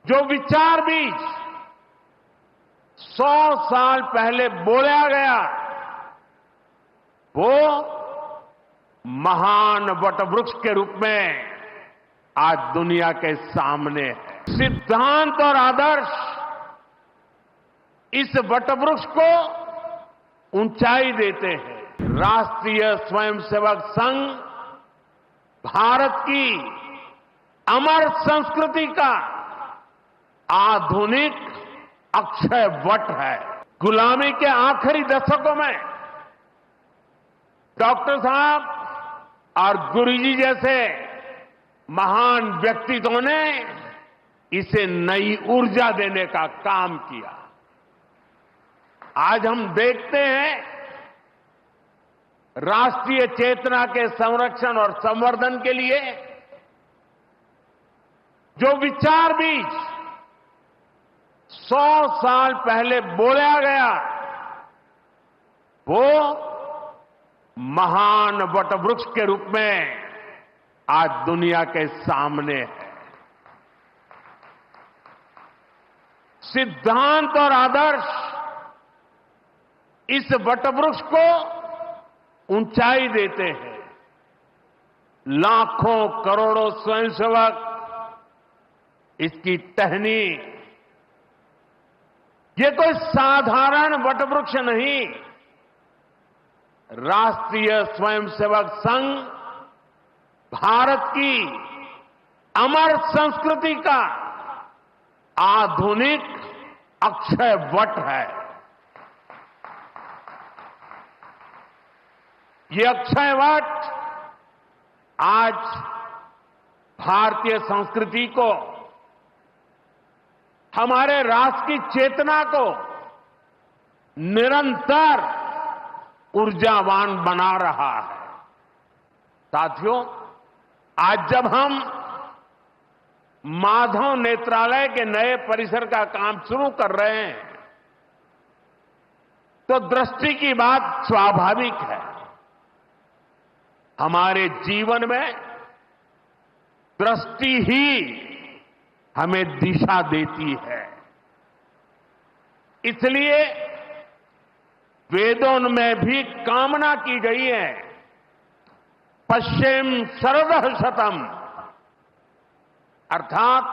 जो विचार बीज 100 साल पहले बोला गया वो महान वटवृक्ष के रूप में आज दुनिया के सामने है। सिद्धांत और आदर्श इस वटवृक्ष को ऊंचाई देते हैं। राष्ट्रीय स्वयंसेवक संघ भारत की अमर संस्कृति का आधुनिक अक्षय वट है। गुलामी के आखिरी दशकों में डॉक्टर साहब और गुरुजी जैसे महान व्यक्तित्वों ने इसे नई ऊर्जा देने का काम किया। आज हम देखते हैं राष्ट्रीय चेतना के संरक्षण और संवर्धन के लिए जो विचार बीज 100 साल पहले बोला गया वो महान वटवृक्ष के रूप में आज दुनिया के सामने है। सिद्धांत और आदर्श इस वटवृक्ष को ऊंचाई देते हैं। लाखों करोड़ों स्वयंसेवक इसकी टहनी, ये कोई साधारण वटवृक्ष नहीं, राष्ट्रीय स्वयंसेवक संघ भारत की अमर संस्कृति का आधुनिक अक्षय वट है। ये अक्षय वट आज भारतीय संस्कृति को, हमारे राष्ट्र की चेतना को निरंतर ऊर्जावान बना रहा है। साथियों, आज जब हम माधव नेत्रालय के नए परिसर का काम शुरू कर रहे हैं तो दृष्टि की बात स्वाभाविक है। हमारे जीवन में दृष्टि ही हमें दिशा देती है। इसलिए वेदों में भी कामना की गई है, पश्चिम शरदः शतम, अर्थात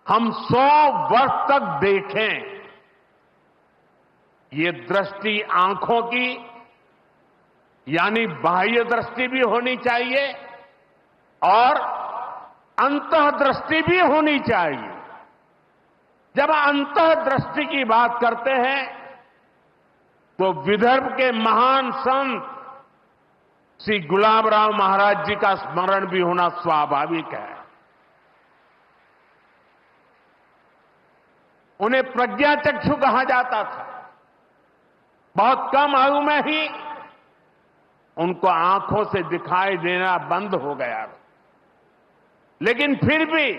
हम 100 वर्ष तक देखें। ये दृष्टि आंखों की यानी बाह्य दृष्टि भी होनी चाहिए और अंतःदृष्टि भी होनी चाहिए। जब अंतःदृष्टि की बात करते हैं तो विदर्भ के महान संत श्री गुलाबराव महाराज जी का स्मरण भी होना स्वाभाविक है। उन्हें प्रज्ञाचक्षु कहा जाता था। बहुत कम आयु में ही उनको आंखों से दिखाई देना बंद हो गया, लेकिन फिर भी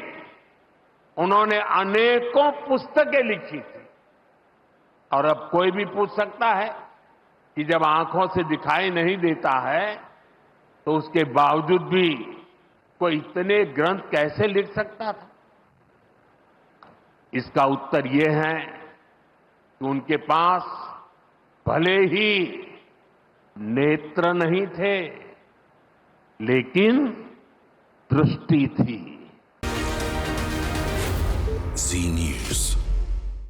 उन्होंने अनेकों पुस्तकें लिखी थी। और अब कोई भी पूछ सकता है कि जब आंखों से दिखाई नहीं देता है तो उसके बावजूद भी कोई इतने ग्रंथ कैसे लिख सकता था? इसका उत्तर ये है कि उनके पास भले ही नेत्र नहीं थे लेकिन दृष्टि थी। जी न्यूज।